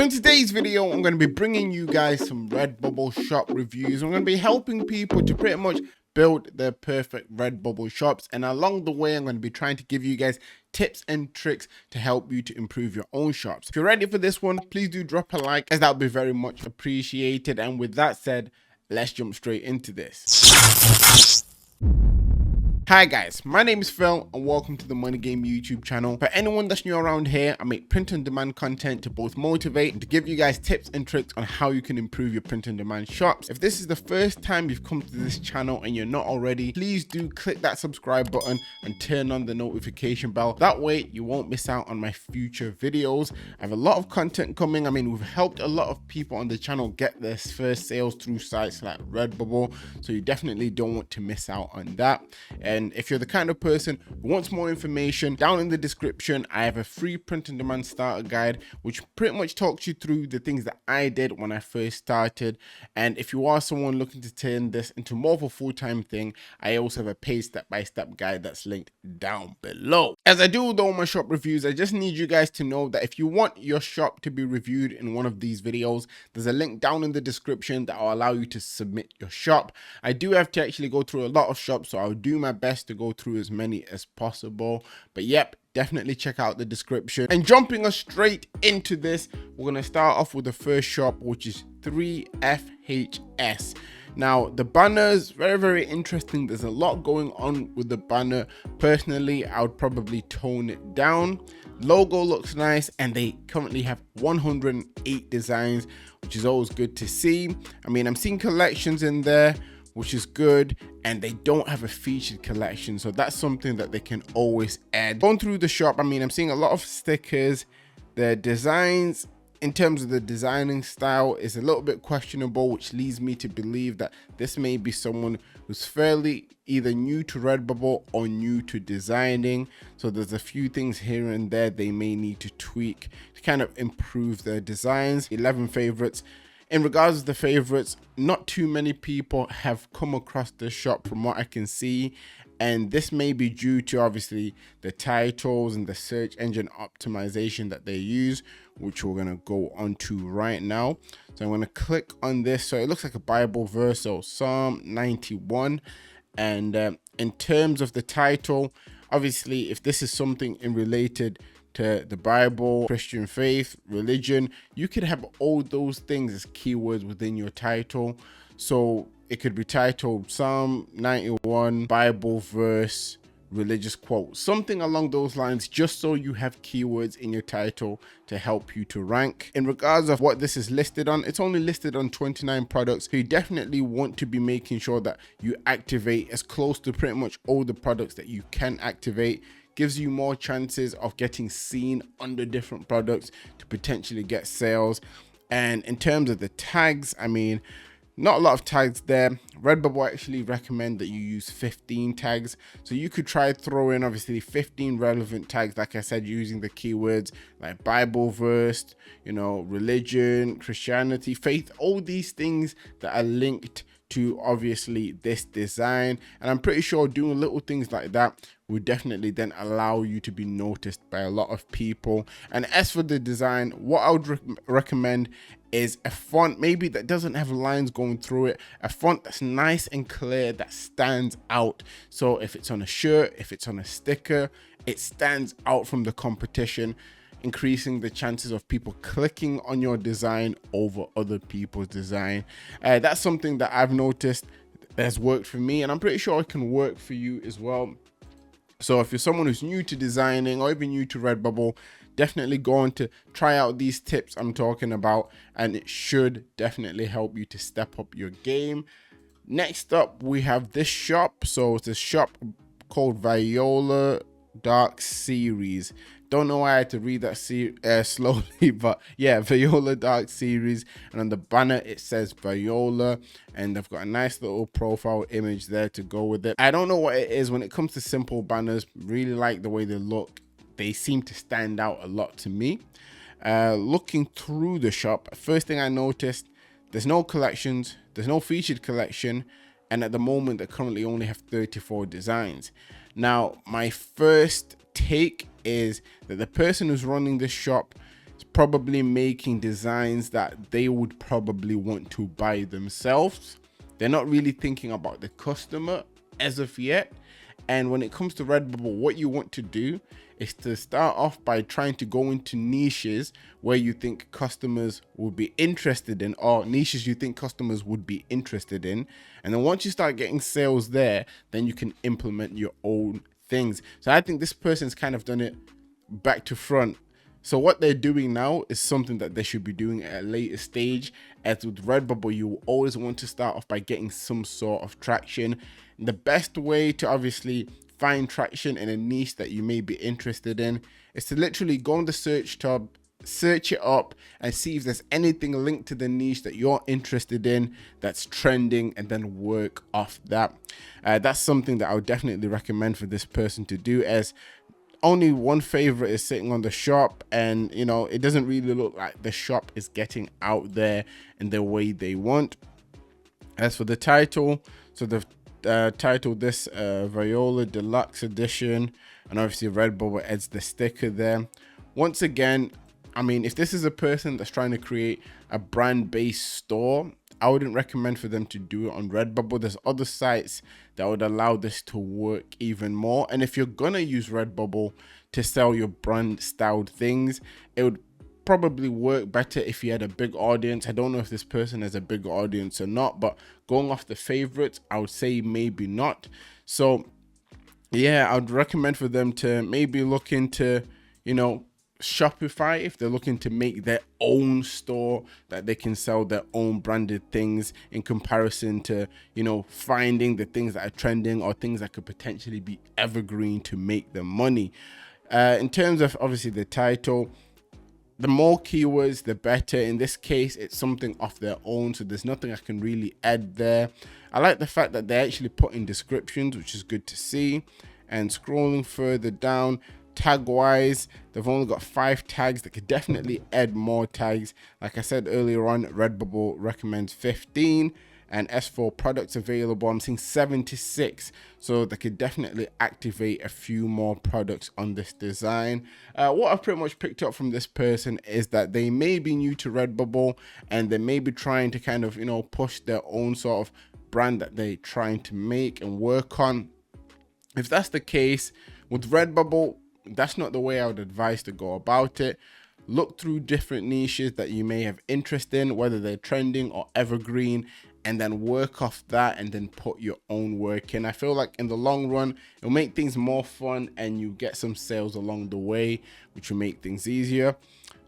So in today's video, I'm going to be bringing you guys some Redbubble shop reviews. I'm going to be helping people to pretty much build their perfect Redbubble shops, and along the way I'm going to be trying to give you guys tips and tricks to help you to improve your own shops. If you're ready for this one, please do drop a like, as that would be very much appreciated. And with that said, let's jump straight into this. Hi guys, my name is Phil and welcome to the Money Game YouTube channel. For anyone that's new around here, I make print on demand content to both motivate and to give you guys tips and tricks on how you can improve your print on demand shops. If this is the first time you've come to this channel and you're not already, please do click that subscribe button and turn on the notification bell. That way you won't miss out on my future videos. I have a lot of content coming. I mean, we've helped a lot of people on the channel get their first sales through sites like Redbubble, so you definitely don't want to miss out on that. And if you're the kind of person who wants more information, down in the description, I have a free print on demand starter guide, which pretty much talks you through the things that I did when I first started. And if you are someone looking to turn this into more of a full-time thing, I also have a paid step-by-step guide that's linked down below. As I do with all my shop reviews, I just need you guys to know that if you want your shop to be reviewed in one of these videos, there's a link down in the description that will allow you to submit your shop. I do have to actually go through a lot of shops, so I'll do my best to go through as many as possible. But yep, definitely check out the description. And jumping us straight into this, we're going to start off with the first shop, which is 3FHS. Now, the banners, very interesting. There's a lot going on with the banner. Personally, I would probably tone it down. Logo looks nice, and they currently have 108 designs, which is always good to see. I mean, I'm seeing collections in there, which is good, and they don't have a featured collection, so that's something that they can always add. Going through the shop, I mean, I'm seeing a lot of stickers. The designs, in terms of the designing style, is a little bit questionable, which leads me to believe that this may be someone who's fairly either new to Redbubble or new to designing. So there's a few things here and there they may need to tweak to kind of improve their designs. 11 favorites. In regards to the favorites, not too many people have come across this shop from what I can see, and this may be due to obviously the titles and the search engine optimization that they use, which we're going to go on to right now. So I'm going to click on this. So it looks like a Bible verse, so Psalm 91. And in terms of the title, obviously if this is something in related to the Bible, Christian faith, religion, you could have all those things as keywords within your title. So it could be titled Psalm 91, Bible verse, religious quote, something along those lines, just so you have keywords in your title to help you to rank. In regards of what this is listed on, it's only listed on 29 products, so you definitely want to be making sure that you activate as close to pretty much all the products that you can activate. Gives you more chances of getting seen under different products to potentially get sales. And in terms of the tags, I mean, not a lot of tags there. Redbubble actually recommend that you use 15 tags, so you could try throw in obviously 15 relevant tags, like I said, using the keywords like Bible verse, you know, religion, Christianity, faith, all these things that are linked to obviously this design. And I'm pretty sure doing little things like that would definitely then allow you to be noticed by a lot of people. And as for the design, what I would recommend is a font maybe that doesn't have lines going through it, a font that's nice and clear, that stands out. So if it's on a shirt, if it's on a sticker, it stands out from the competition, increasing the chances of people clicking on your design over other people's design. That's something that I've noticed has worked for me, and I'm pretty sure it can work for you as well. So if you're someone who's new to designing or even new to Redbubble, definitely go on to try out these tips I'm talking about, and it should definitely help you to step up your game. Next up, we have this shop. So it's a shop called Viola Dark Series. Don't know why I had to read that slowly, but yeah, Viola Dark Series. And on the banner, it says Viola, and they've got a nice little profile image there to go with it. I don't know what it is when it comes to simple banners. Really like the way they look. They seem to stand out a lot to me. Looking through the shop, first thing I noticed, there's no collections, there's no featured collection, and at the moment they currently only have 34 designs. Now, my first take is that the person who's running this shop probably making designs that they would probably want to buy themselves. They're not really thinking about the customer as of yet. And when it comes to Redbubble, what you want to do is to start off by trying to go into niches where you think customers will be interested in, or niches you think customers would be interested in. And then once you start getting sales there, then you can implement your own things. So I think this person's kind of done it back to front. So what they're doing now is something that they should be doing at a later stage. As with Redbubble, you always want to start off by getting some sort of traction. And the best way to obviously find traction in a niche that you may be interested in is to literally go on the search tab, search it up, and see if there's anything linked to the niche that you're interested in that's trending, and then work off that. That's something that I would definitely recommend for this person to do, as only one favorite is sitting on the shop, and you know, it doesn't really look like the shop is getting out there in the way they want. As for the title, so the title this Viola Deluxe Edition, and obviously Redbubble adds the sticker there. Once again, I mean, if this is a person that's trying to create a brand-based store, I wouldn't recommend for them to do it on Redbubble. There's other sites that would allow this to work even more. And if you're gonna use Redbubble to sell your brand styled things, it would probably work better if you had a big audience. I don't know if this person has a big audience or not, but going off the favorites, I would say maybe not. So yeah, I'd recommend for them to maybe look into, you know, Shopify if they're looking to make their own store that they can sell their own branded things, in comparison to, you know, finding the things that are trending or things that could potentially be evergreen to make them money. In terms of obviously the title, the more keywords the better. In this case, it's something of their own, so there's nothing I can really add there. I like the fact that they actually put in descriptions, which is good to see. And scrolling further down, tag wise, they've only got 5 tags. They could definitely add more tags. Like I said earlier on, Redbubble recommends 15, and as for products available, I'm seeing 76, so they could definitely activate a few more products on this design. What I've pretty much picked up from this person is that they may be new to Redbubble, and they may be trying to kind of, you know, push their own sort of brand that they're trying to make and work on. If that's the case with Redbubble, that's not the way I would advise to go about it. Look through different niches that you may have interest in, whether they're trending or evergreen, and then work off that, and then put your own work in. I feel like in the long run, it'll make things more fun, and you get some sales along the way, which will make things easier.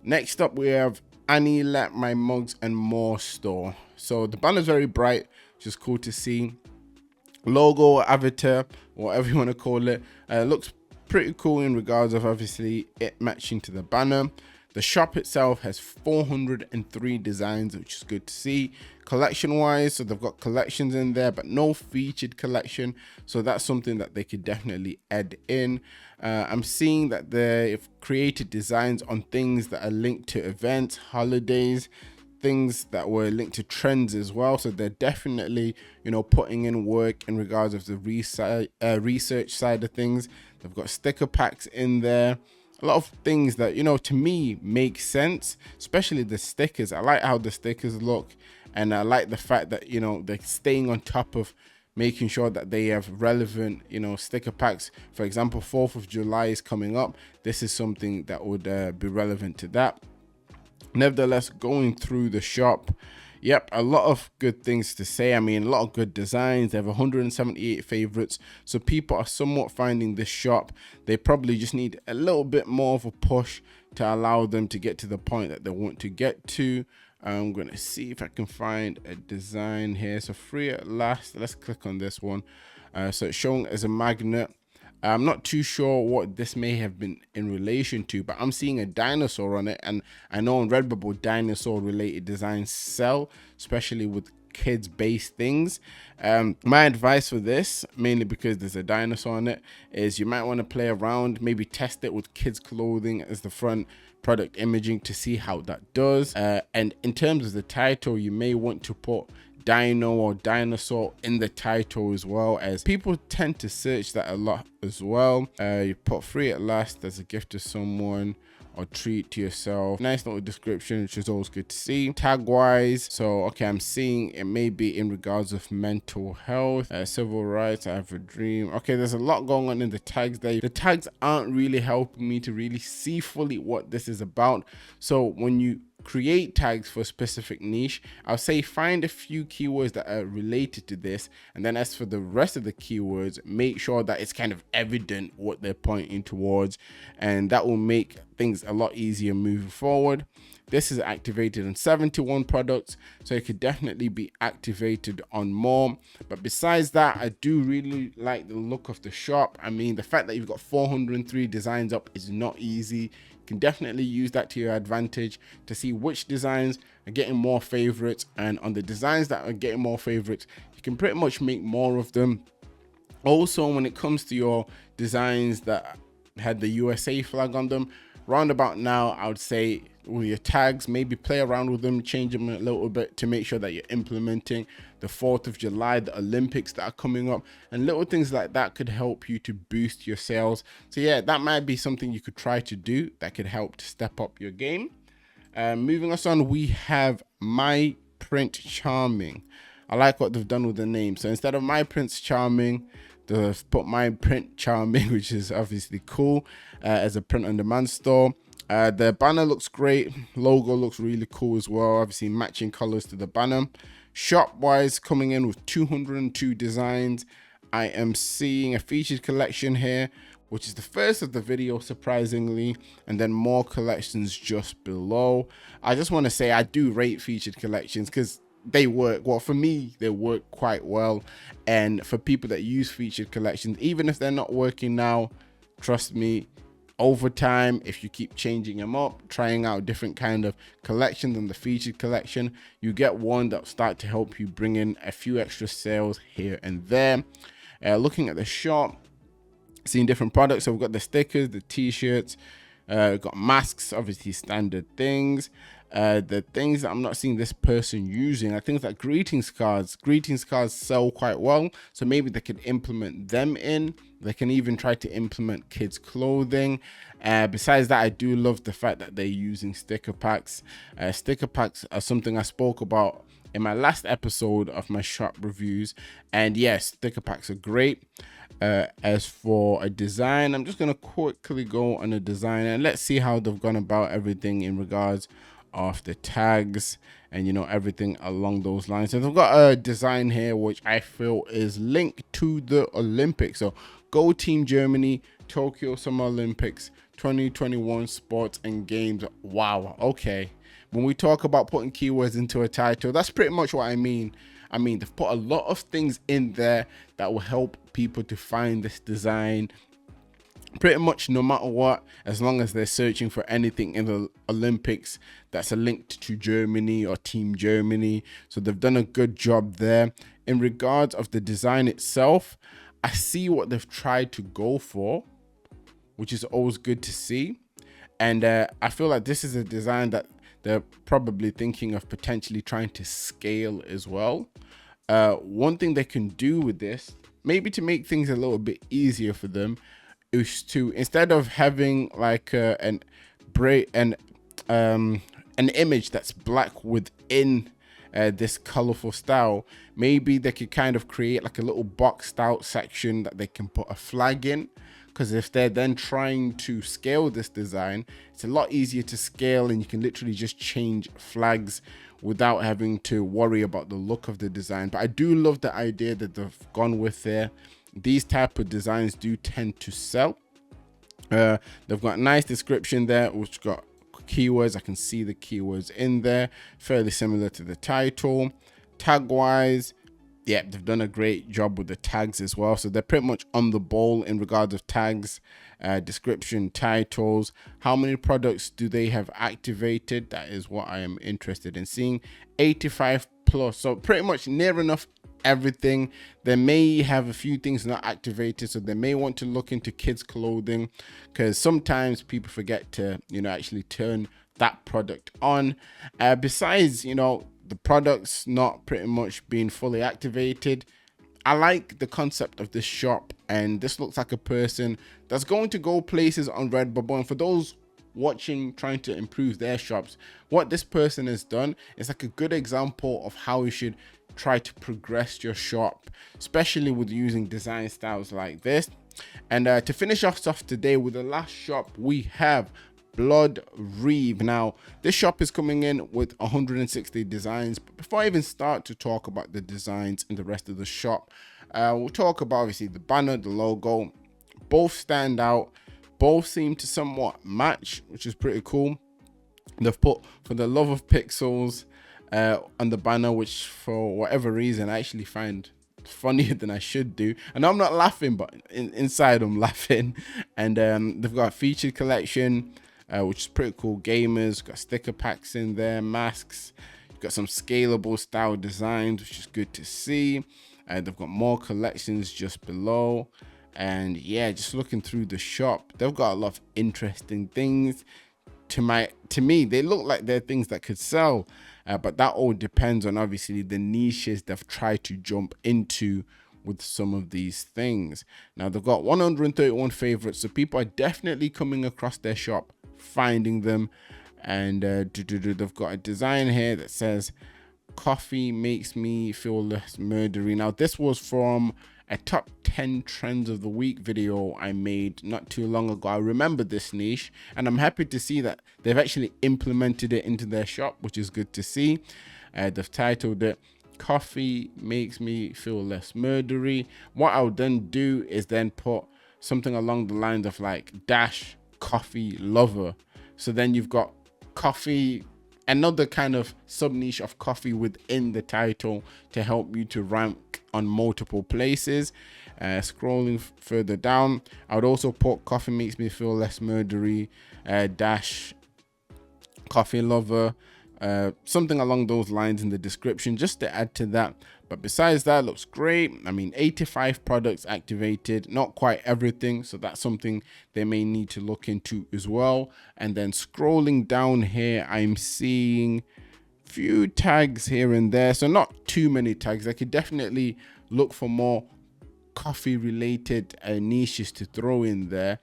Next up, we have Annie Let My Mugs and More store. So the banner is very bright, which is cool to see. Logo, avatar, whatever you want to call it, looks pretty cool in regards of obviously it matching to the banner. The shop itself has 403 designs, which is good to see. Collection wise, so they've got collections in there, but no featured collection, so that's something that they could definitely add in. I'm seeing that they've created designs on things that are linked to events, holidays, things that were linked to trends as well. So they're definitely, you know, putting in work in regards of the research side of things. They've got sticker packs in there, a lot of things that, you know, to me make sense, especially the stickers. I like how the stickers look, and I like the fact that, you know, they're staying on top of making sure that they have relevant, you know, sticker packs. For example, 4th of July is coming up. This is something that would be relevant to that. Nevertheless, going through the shop, yep, a lot of good things to say. I mean, a lot of good designs. They have 178 favorites, so people are somewhat finding this shop. They probably just need a little bit more of a push to allow them to get to the point that they want to get to. I'm going to see if I can find a design here. So free at last, let's click on this one. So it's shown as a magnet. I'm not too sure what this may have been in relation to, but I'm seeing a dinosaur on it, and I know on Redbubble dinosaur related designs sell, especially with kids based things. My advice for this, mainly because there's a dinosaur on it, is you might want to play around, maybe test it with kids clothing as the front product imaging to see how that does. And in terms of the title, you may want to put dino or dinosaur in the title as well, as people tend to search that a lot as well. You put free at last as a gift to someone, or treat to yourself. Nice little description, which is always good to see. Tag wise, so okay, I'm seeing it may be in regards of mental health, civil rights, I have a dream. Okay, there's a lot going on in the tags there. The tags aren't really helping me to really see fully what this is about. So when you create tags for a specific niche, I'll say find a few keywords that are related to this, and then as for the rest of the keywords, make sure that it's kind of evident what they're pointing towards, and that will make things a lot easier moving forward. This is activated on 71 products, so it could definitely be activated on more. But besides that, I do really like the look of the shop. I mean, the fact that you've got 403 designs up is not easy. You can definitely use that to your advantage to see which designs are getting more favorites, and on the designs that are getting more favorites, you can pretty much make more of them. Also, when it comes to your designs that had the USA flag on them, round about now, I would say with your tags, maybe play around with them, change them a little bit to make sure that you're implementing the 4th of July, the Olympics that are coming up, and little things like that could help you to boost your sales. So yeah, that might be something you could try to do that could help to step up your game. Moving us on, we have My Print Charming. I like what they've done with the name. So instead of My Prince Charming, they've put My Print Charming, which is obviously cool, as a print on demand store. The banner looks great, logo looks really cool as well, obviously matching colors to the banner. Shop wise, coming in with 202 designs. I am seeing a featured collection here, which is the first of the video, surprisingly, and then more collections just below. I just want to say I do rate featured collections because they work well. For me, they work quite well, and for people that use featured collections, even if they're not working now, trust me, over time, if you keep changing them up, trying out different kind of collections than the featured collection, you get one that will start to help you bring in a few extra sales here and there. Looking at the shop, seeing different products, so we've got the stickers, the t-shirts, we've got masks, obviously standard things. The things that I'm not seeing this person using are things like greetings cards. Greetings cards sell quite well, so maybe they could implement them in. They can even try to implement kids clothing. Besides that, I do love the fact that they're using sticker packs. Sticker packs are something I spoke about in my last episode of my shop reviews, and yes, sticker packs are great. As for a design, I'm just gonna quickly go on a design and let's see how they've gone about everything in regards of the tags and, you know, everything along those lines. So they've got a design here which I feel is linked to the Olympics. So Go Team Germany, Tokyo Summer Olympics 2021 sports and games. Wow, okay. When we talk about putting keywords into a title, that's pretty much what I mean. I mean, they've put a lot of things in there that will help people to find this design pretty much no matter what, as long as they're searching for anything in the Olympics that's linked to Germany or Team Germany. So they've done a good job there. In regards of the design itself, I see what they've tried to go for, which is always good to see. And I feel like this is a design that they're probably thinking of potentially trying to scale as well. One thing they can do with this, maybe to make things a little bit easier for them, is to, instead of having like an image that's black within this colorful style, maybe they could kind of create like a little boxed out section that they can put a flag in. Because if they're then trying to scale this design, it's a lot easier to scale, and you can literally just change flags without having to worry about the look of the design. But I do love the idea that they've gone with there. These type of designs do tend to sell. They've got a nice description there, which got keywords. I can see the keywords in there, fairly similar to the title. Tag wise, yeah, they've done a great job with the tags as well. So they're pretty much on the ball in regards of tags, description, titles. How many products do they have activated? That is what I am interested in seeing. 85 plus, so pretty much near enough everything. They may have a few things not activated, so they may want to look into kids clothing, because sometimes people forget to, you know, actually turn that product on. Besides, you know, the products not pretty much being fully activated, I like the concept of this shop, and this looks like a person that's going to go places on Redbubble. And for those watching, trying to improve their shops, what this person has done is like a good example of how you should try to progress your shop, especially with using design styles like this. And to finish us off today with the last shop, we have Blood Reeve. Now this shop is coming in with 160 designs, but before I even start to talk about the designs and the rest of the shop, we'll talk about obviously the banner, the logo. Both stand out, both seem to somewhat match, which is pretty cool. They've put "For the Love of Pixels" on the banner, which for whatever reason I actually find funnier than I should do. And I'm not laughing, but inside I'm laughing. And they've got a featured collection, which is pretty cool. Gamers, got sticker packs in there, masks. You've got some scalable style designs, which is good to see. They've got more collections just below. And yeah, just looking through the shop, they've got a lot of interesting things. To me, they look like they're things that could sell, but that all depends on obviously the niches they've tried to jump into with some of these things. Now they've got 131 favorites, so people are definitely coming across their shop, finding them. And they've got a design here that says "Coffee makes me feel less murdery." Now this was from a top 10 trends of the week video I made not too long ago. I remember this niche, and I'm happy to see that they've actually implemented it into their shop, which is good to see. They've titled it "Coffee makes me feel less murdery." What I'll then do is then put something along the lines of like dash coffee lover. So then you've got coffee, another kind of sub niche of coffee within the title to help you to rank on multiple places. Scrolling further down, I would also put "Coffee makes me feel less murdery" dash coffee lover, something along those lines in the description just to add to that. But besides that, looks great. I mean, 85 products activated, not quite everything, so that's something they may need to look into as well. And then scrolling down here, I'm seeing few tags here and there, so not too many tags. I could definitely look for more coffee related niches to throw in there,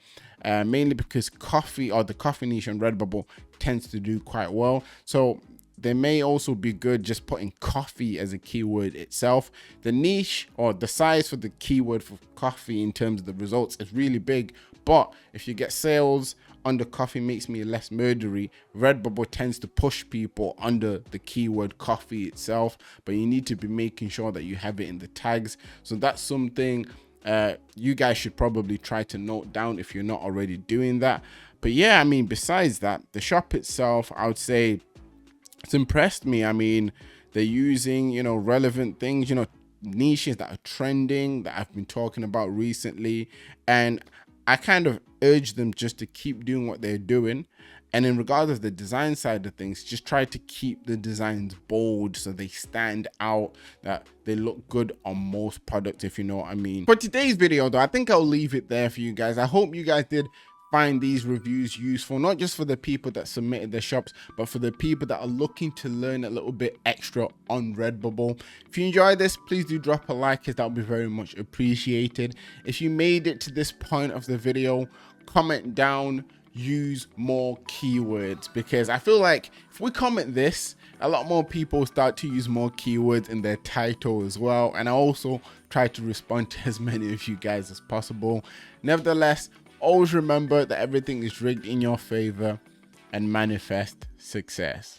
mainly because coffee, or the coffee niche on Redbubble, tends to do quite well. So they may also be good just putting coffee as a keyword itself. The niche or the size for the keyword for coffee in terms of the results is really big, but if you get sales under "Coffee makes me less murdery," Redbubble tends to push people under the keyword coffee itself, but you need to be making sure that you have it in the tags. So that's something you guys should probably try to note down if you're not already doing that. But yeah, I mean, besides that, the shop itself, I would say it's impressed me. I mean, they're using, you know, relevant things, you know, niches that are trending that I've been talking about recently, and I kind of urge them just to keep doing what they're doing. And in regards of the design side of things, just try to keep the designs bold so they stand out, that they look good on most products, if you know what I mean. For today's video though, I think I'll leave it there for you guys. I hope you guys did find these reviews useful, not just for the people that submitted their shops, but for the people that are looking to learn a little bit extra on Redbubble. If you enjoyed this, please do drop a like, as that would be very much appreciated. If you made it to this point of the video, comment down, use more keywords, because I feel like if we comment this, a lot more people start to use more keywords in their title as well. And I also try to respond to as many of you guys as possible. Nevertheless, always remember that everything is rigged in your favor, and manifest success.